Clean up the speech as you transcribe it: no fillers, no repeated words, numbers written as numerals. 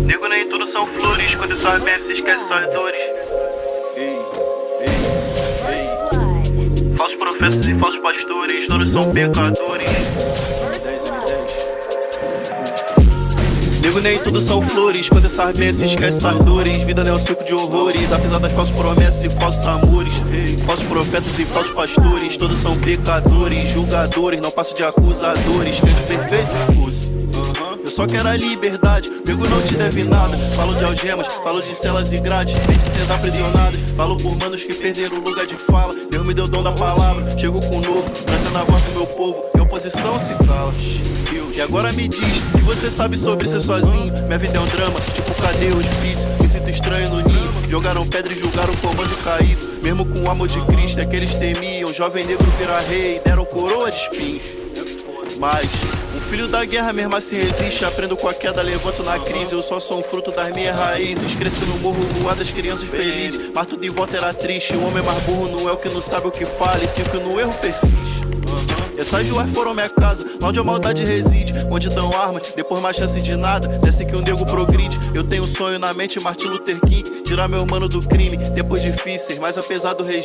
Nego, nem tudo são flores, quando só bem se esquece só as dores. Falsos profetas e falsos pastores, todos são pecadores. Nego, nem tudo são flores, quando essa bem se esquece essas dores. Vida não é um circo de horrores, apesar das falsas promessas e falsos amores. Falsos profetas e falsos pastores, todos são pecadores, julgadores, não passo de acusadores. Que perfeito fosse. Eu só quero a liberdade, amigo não te deve nada. Falo de algemas, falo de celas e grades, sendo aprisionados. Falo por manos que perderam o lugar de fala. Deus me deu o dom da palavra, chego com novo, trazendo a voz do meu povo. Em oposição se cala. E agora me diz, que você sabe sobre ser sozinho? Minha vida é um drama, tipo cadê o hospício? Me sinto estranho no ninho. Jogaram pedra e julgaram o comando caído. Mesmo com o amor de Cristo é que eles temiam. Jovem negro virar rei, deram coroa de espinhos. Mas o filho da guerra mesmo assim resiste. Aprendo com a queda, levanto na crise. Eu só sou um fruto das minhas raízes. Cresci no morro voar das crianças felizes. Mas tudo em volta era triste. O homem mais burro não é o que não sabe o que fala, e sim o que no erro persiste. Essas ruas foram minha casa, onde a maldade reside. Onde dão armas, depois mais chance de nada. Desce que o nego progride. Eu tenho um sonho na mente, Martin Luther King. Tirar meu mano do crime, tempos difíceis, mas apesar do regime